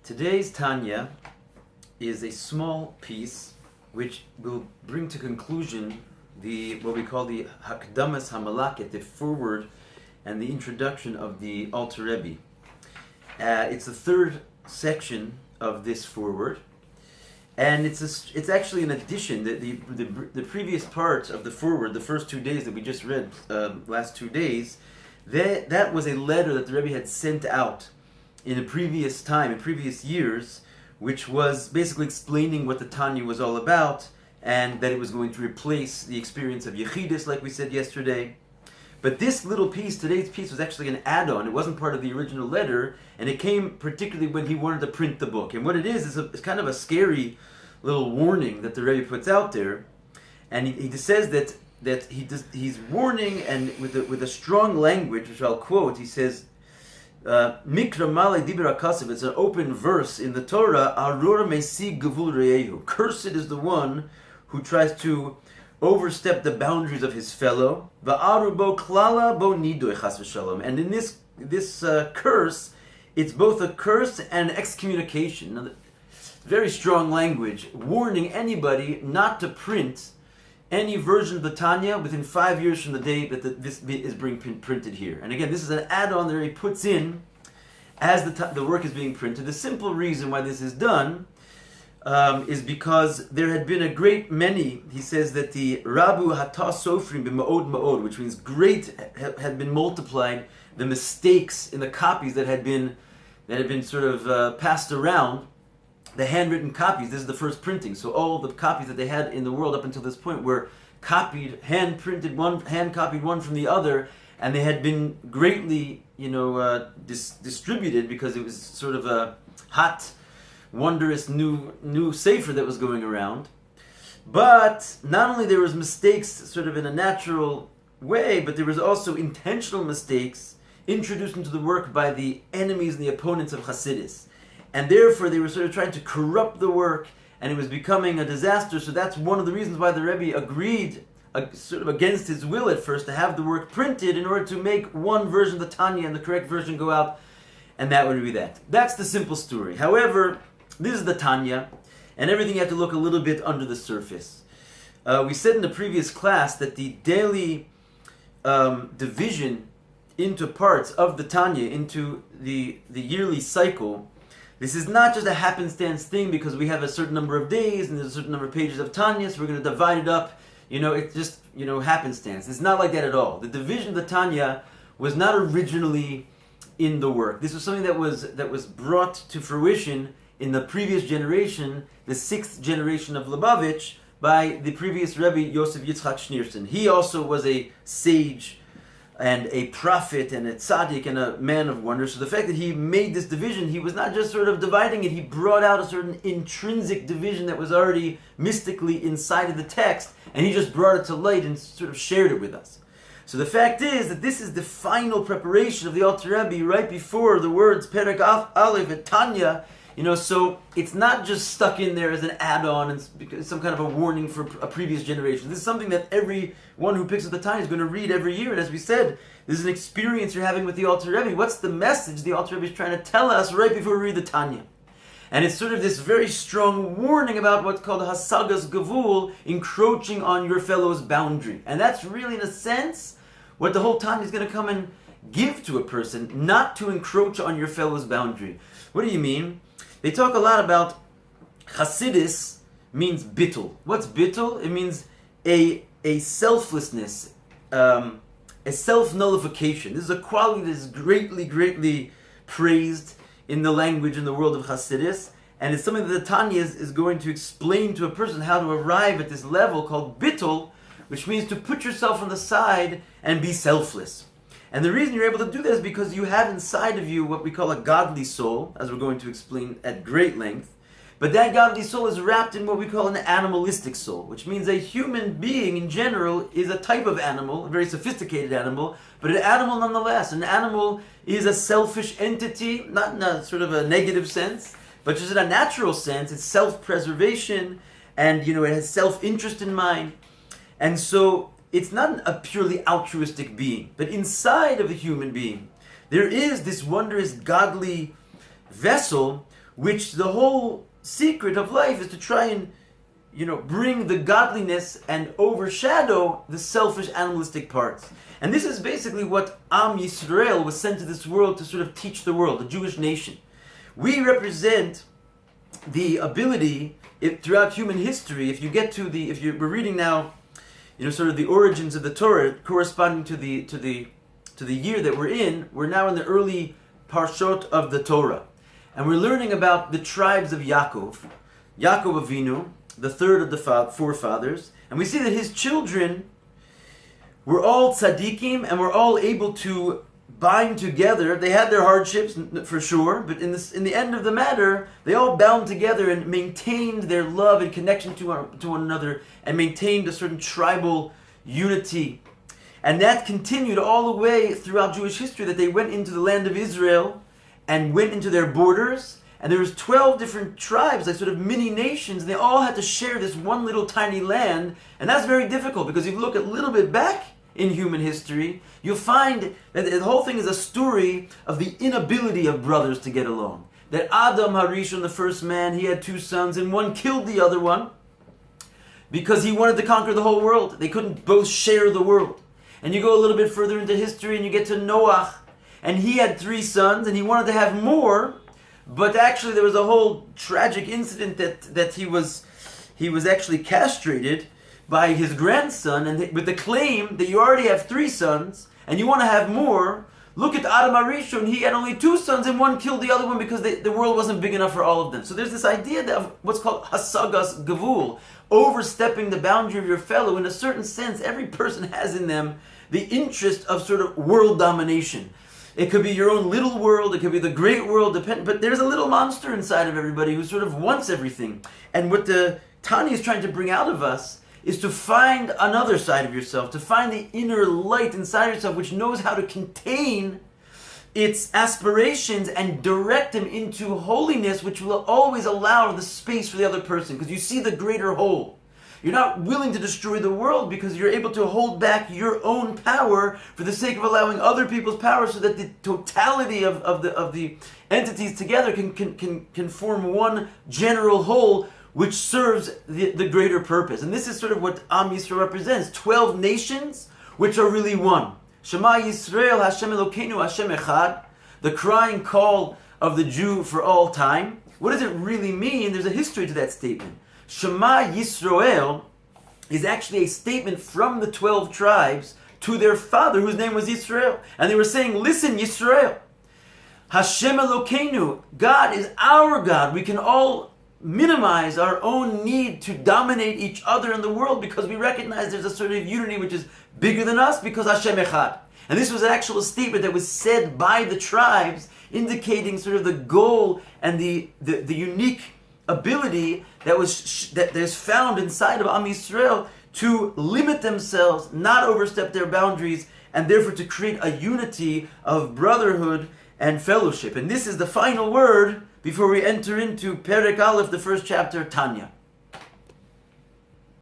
Today's Tanya is a small piece which will bring to conclusion what we call the Hakdamas Hamalaket, the foreword and the introduction of the Alter Rebbe. It's the third section of this foreword, and it's actually an addition. The previous part of the foreword, the first 2 days that we just read, last 2 days, that was a letter that the Rebbe had sent out in a previous time, in previous years, which was basically explaining what the Tanya was all about, and that it was going to replace the experience of Yechidus, like we said yesterday. But this little piece, today's piece, was actually an add-on. It wasn't part of the original letter, and it came particularly when he wanted to print the book. And what it is it's kind of a scary little warning that the Rebbe puts out there. And he just says that he's warning, and with a strong language, which I'll quote. He says, Mikra Male Dibra Kasev, it's an open verse in the Torah, Arur Mesig Gevul Re'ehu. Cursed is the one who tries to overstep the boundaries of his fellow. Va'arubo klala bo nidoy chas v'shalom. And in this curse, it's both a curse and excommunication. Now, very strong language, warning anybody not to print any version of the Tanya within 5 years from the day that this is being printed here. And again, this is an add-on that he puts in as the work is being printed. The simple reason why this is done is because there had been a great many. He says that the Rabu Hata Sofrim b'Ma'od Ma'od, which means great, had been multiplied. The mistakes in the copies that had been sort of passed around. The handwritten copies, this is the first printing. So all the copies that they had in the world up until this point were copied, hand-copied one from the other, and they had been greatly, distributed because it was sort of a hot, wondrous new sefer that was going around. But not only there was mistakes sort of in a natural way, but there was also intentional mistakes introduced into the work by the enemies and the opponents of Hasidus. And therefore they were sort of trying to corrupt the work, and it was becoming a disaster. So that's one of the reasons why the Rebbe agreed, sort of against his will at first, to have the work printed in order to make one version of the Tanya and the correct version go out, and that would be that. That's the simple story. However, this is the Tanya, and everything you have to look a little bit under the surface. We said in the previous class that the daily division into parts of the Tanya, into the yearly cycle, this is not just a happenstance thing because we have a certain number of days and there's a certain number of pages of Tanya, so we're going to divide it up. It's just, happenstance. It's not like that at all. The division of the Tanya was not originally in the work. This was something that was brought to fruition in the previous generation, the 6th generation of Lubavitch, by the previous Rebbe Yosef Yitzchak Schneerson. He also was a sage and a prophet and a tzaddik and a man of wonder. So the fact that he made this division, he was not just sort of dividing it, he brought out a certain intrinsic division that was already mystically inside of the text, and he just brought it to light and sort of shared it with us. So the fact is that this is the final preparation of the Alter Rebbe right before the words Perek Aleph et Tanya. So it's not just stuck in there as an add-on and some kind of a warning for a previous generation. This is something that everyone who picks up the Tanya is going to read every year. And as we said, this is an experience you're having with the Alter Rebbe. What's the message the Alter Rebbe is trying to tell us right before we read the Tanya? And it's sort of this very strong warning about what's called Hasagas Gavul, encroaching on your fellow's boundary. And that's really, in a sense, what the whole Tanya is going to come and give to a person, not to encroach on your fellow's boundary. What do you mean? They talk a lot about Hasidus means bittul. What's bittul? It means a selflessness, a self-nullification. This is a quality that is greatly, greatly praised in the language in the world of Hasidus, and it's something that the Tanya is going to explain to a person how to arrive at this level called bittul, which means to put yourself on the side and be selfless. And the reason you're able to do that is because you have inside of you what we call a godly soul, as we're going to explain at great length. But that godly soul is wrapped in what we call an animalistic soul, which means a human being in general is a type of animal, a very sophisticated animal, but an animal nonetheless. An animal is a selfish entity, not in a sort of a negative sense, but just in a natural sense. It's self-preservation, and it has self-interest in mind. And so it's not a purely altruistic being, but inside of the human being, there is this wondrous godly vessel which the whole secret of life is to try and, bring the godliness and overshadow the selfish animalistic parts. And this is basically what Am Yisrael was sent to this world to sort of teach the world, the Jewish nation. We represent the ability, throughout human history, if we're reading now, sort of the origins of the Torah corresponding to the year that we're now in the early parshot of the Torah. And we're learning about the tribes of Yaakov Avinu, the third of the forefathers, and we see that his children were all tzaddikim and were all able to bind together. They had their hardships for sure, but in the end of the matter, they all bound together and maintained their love and connection to one another, and maintained a certain tribal unity. And that continued all the way throughout Jewish history, that they went into the land of Israel and went into their borders. And there was 12 different tribes, like sort of mini nations, and they all had to share this one little tiny land. And that's very difficult, because if you look a little bit back in human history, you'll find that the whole thing is a story of the inability of brothers to get along. That Adam Harishon, the first man, he had 2 sons, and one killed the other one because he wanted to conquer the whole world. They couldn't both share the world. And you go a little bit further into history and you get to Noach, and he had 3 sons, and he wanted to have more. But actually, there was a whole tragic incident that he was actually castrated by his grandson, and with the claim that you already have 3 sons and you want to have more. Look at Adam Arishon; he had only 2 sons, and one killed the other one because the world wasn't big enough for all of them. So there's this idea of what's called hasagas gavul, overstepping the boundary of your fellow. In a certain sense, every person has in them the interest of sort of world domination. It could be your own little world, it could be the great world, but there's a little monster inside of everybody who sort of wants everything. And what the Tanya is trying to bring out of us is to find another side of yourself, to find the inner light inside yourself, which knows how to contain its aspirations and direct them into holiness, which will always allow the space for the other person, because you see the greater whole. You're not willing to destroy the world because you're able to hold back your own power for the sake of allowing other people's power, so that the totality of the entities together can form one general whole, which serves the greater purpose. And this is sort of what Am Yisrael represents. 12 nations, which are really one. Shema Yisrael, Hashem Elokeinu, Hashem Echad. The crying call of the Jew for all time. What does it really mean? There's a history to that statement. Shema Yisrael is actually a statement from the 12 tribes to their father, whose name was Yisrael. And they were saying, listen, Yisrael, Hashem Elokeinu, God is our God. We can all minimize our own need to dominate each other in the world, because we recognize there's a sort of unity which is bigger than us, because Hashem Echad. And this was an actual statement that was said by the tribes, indicating sort of the goal and the unique ability that is found inside of Am Yisrael to limit themselves, not overstep their boundaries, and therefore to create a unity of brotherhood and fellowship. And this is the final word before we enter into Perek Aleph, the first chapter, Tanya.